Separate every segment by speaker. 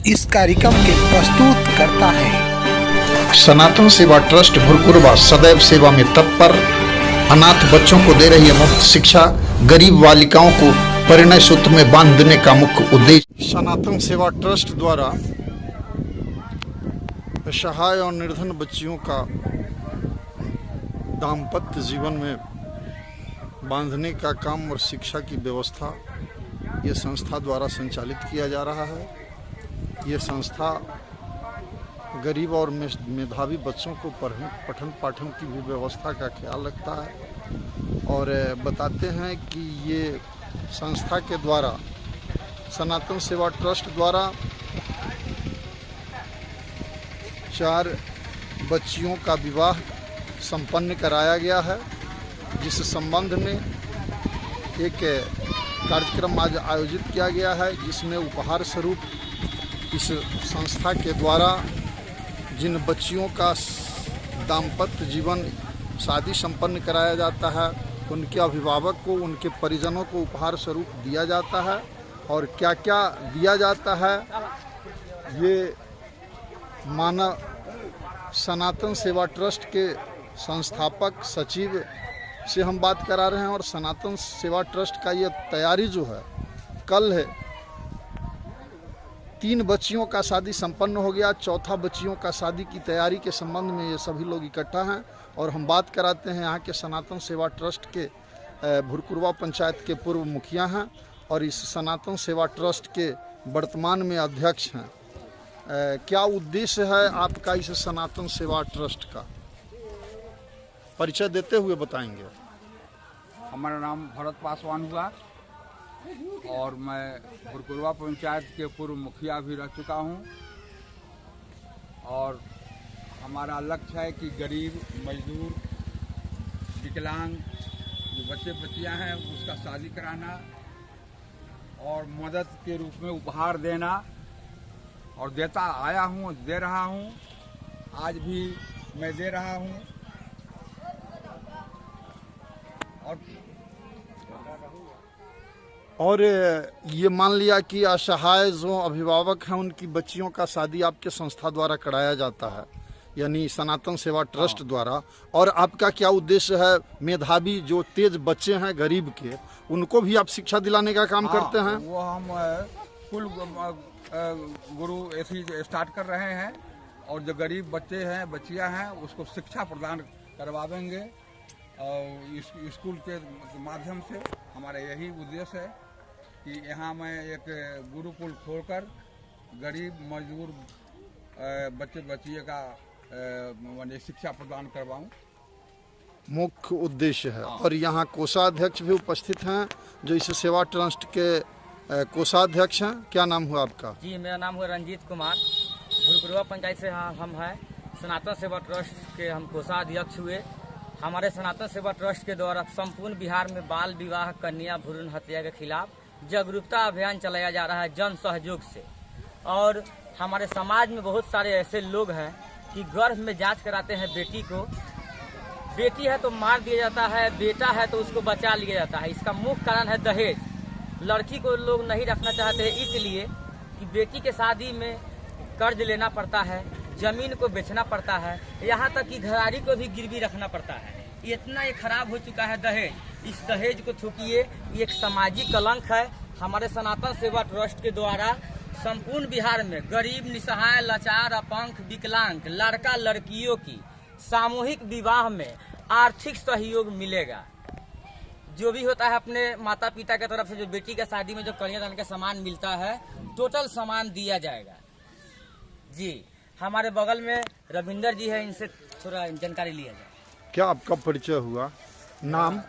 Speaker 1: इस कार्यक्रम के प्रस्तुत करता है
Speaker 2: सनातन सेवा ट्रस्ट भुरकुरवा सदैव सेवा में तत्पर, अनाथ बच्चों को दे रही है मुफ्त शिक्षा, गरीब बालिकाओं को परिणय सूत्र में बांधने का मुख्य उद्देश्य। सनातन सेवा ट्रस्ट द्वारा असहाय और निर्धन बच्चियों का दाम्पत्य जीवन में बांधने का काम और शिक्षा की व्यवस्था ये संस्था द्वारा संचालित किया जा रहा है। ये संस्था गरीब और मेधावी बच्चों को पठन पाठन की भी व्यवस्था का ख्याल रखता है और बताते हैं कि ये संस्था के द्वारा सनातन सेवा ट्रस्ट द्वारा 4 बच्चियों का विवाह संपन्न कराया गया है, जिस संबंध में एक कार्यक्रम आज आयोजित किया गया है, जिसमें उपहार स्वरूप इस संस्था के द्वारा जिन बच्चियों का दाम्पत्य जीवन शादी संपन्न कराया जाता है, उनके अभिभावक को, उनके परिजनों को उपहार स्वरूप दिया जाता है। और क्या क्या दिया जाता है ये मानव सनातन सेवा ट्रस्ट के संस्थापक सचिव से हम बात करा रहे हैं। और सनातन सेवा ट्रस्ट का ये तैयारी जो है, कल है 3 बच्चियों का शादी संपन्न हो गया, 4था बच्चियों का शादी की तैयारी के संबंध में ये सभी लोग इकट्ठा हैं। और हम बात कराते हैं यहाँ के सनातन सेवा ट्रस्ट के भुरकुरवा पंचायत के पूर्व मुखिया हैं और इस सनातन सेवा ट्रस्ट के वर्तमान में अध्यक्ष हैं। क्या उद्देश्य है आपका इस सनातन सेवा ट्रस्ट का, परिचय देते हुए बताएंगे।
Speaker 3: हमारा नाम भरत पासवान हुआ और मैं भुरकुरवा पंचायत के पूर्व मुखिया भी रह चुका हूं। और हमारा लक्ष्य है कि गरीब, मजदूर, विकलांग जो बच्चे बच्चियां हैं उसका शादी कराना और मदद के रूप में उपहार देना, और देता आया हूं, दे रहा हूं, आज भी मैं दे रहा हूं।
Speaker 2: और ये मान लिया कि असहाय जो अभिभावक हैं उनकी बच्चियों का शादी आपके संस्था द्वारा कराया जाता है, यानी सनातन सेवा ट्रस्ट द्वारा। और आपका क्या उद्देश्य है, मेधावी जो तेज बच्चे हैं गरीब के, उनको भी आप शिक्षा दिलाने का काम करते हैं?
Speaker 3: वो हम कुल गुरु ऐसी स्टार्ट कर रहे हैं और जो गरीब बच्चे हैं, बच्चियां हैं, उसको शिक्षा प्रदान करवाएंगे। और स्कूल के माध्यम से हमारा यही उद्देश्य है कि यहाँ मैं एक गुरुकुल खोलकर गरीब, मजदूर बच्चे बच्चियों का माने शिक्षा प्रदान करवाऊं,
Speaker 2: मुख्य उद्देश्य है। और यहाँ कोषाध्यक्ष भी उपस्थित हैं जो इस सेवा ट्रस्ट के कोषाध्यक्ष हैं। क्या नाम हुआ आपका?
Speaker 4: जी, मेरा नाम हुआ रंजीत कुमार। भुरकुरवा पंचायत से हम हैं। सनातन सेवा ट्रस्ट के हम कोषाध्यक्ष हुए। हमारे सनातन सेवा ट्रस्ट के द्वारा संपूर्ण बिहार में बाल विवाह, कन्या भ्रूण हत्या के खिलाफ जागरूकता अभियान चलाया जा रहा है जन सहयोग से। और हमारे समाज में बहुत सारे ऐसे लोग हैं कि गर्भ में जांच कराते हैं बेटी को, बेटी है तो मार दिया जाता है, बेटा है तो उसको बचा लिया जाता है। इसका मुख्य कारण है दहेज। लड़की को लोग नहीं रखना चाहते हैं इसलिए कि बेटी के शादी में कर्ज लेना पड़ता है, जमीन को बेचना पड़ता है, यहाँ तक कि घराड़ी को भी गिरवी रखना पड़ता है। इतना ये खराब हो चुका है दहेज। इस दहेज को थूकिए, ये एक सामाजिक कलंक है। हमारे सनातन सेवा ट्रस्ट के द्वारा संपूर्ण बिहार में गरीब, निसहाय, लाचार, अपंग, विकलांग लड़का लड़कियों की सामूहिक विवाह में आर्थिक सहयोग मिलेगा। जो भी होता है अपने माता पिता की तरफ से जो बेटी के शादी में जो कन्यादान का सामान मिलता है, टोटल सामान दिया जाएगा। जी, हमारे बगल में रविंदर जी है, इनसे थोड़ा जानकारी लिया जाए।
Speaker 2: क्या आपका परिचय हुआ? नाम?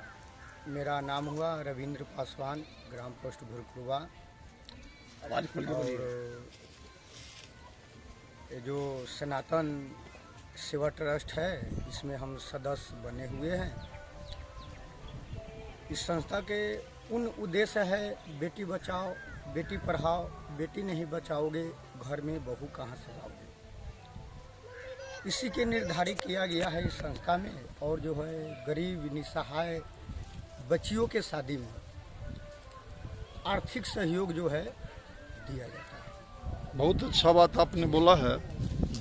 Speaker 5: मेरा नाम हुआ रविंद्र पासवान, ग्राम पोस्ट भुरकुरवा। ये जो सनातन सेवा ट्रस्ट है, इसमें हम सदस्य बने हुए हैं। इस संस्था के उन उद्देश्य है बेटी बचाओ, बेटी पढ़ाओ, बेटी नहीं बचाओगे घर में बहू कहाँ से लाओगे, इसी के निर्धारित किया गया है इस संस्था में। और जो है गरीब, निसहाय बच्चियों के शादी में आर्थिक सहयोग जो है दिया जाता है।
Speaker 2: बहुत अच्छा बात आपने बोला है।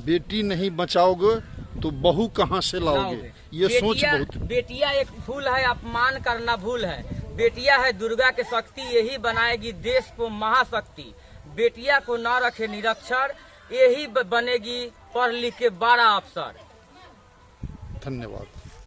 Speaker 2: बेटी नहीं बचाओगे तो बहू कहाँ से लाओगे, ये सोच बहुत।
Speaker 4: बेटिया एक फूल है, अपमान करना भूल है। बेटिया है दुर्गा की शक्ति, यही बनाएगी देश को महाशक्ति। बेटिया को न रखे निरक्षर, यही बनेगी पढ़ लिख के बड़ा अफसर।
Speaker 2: धन्यवाद।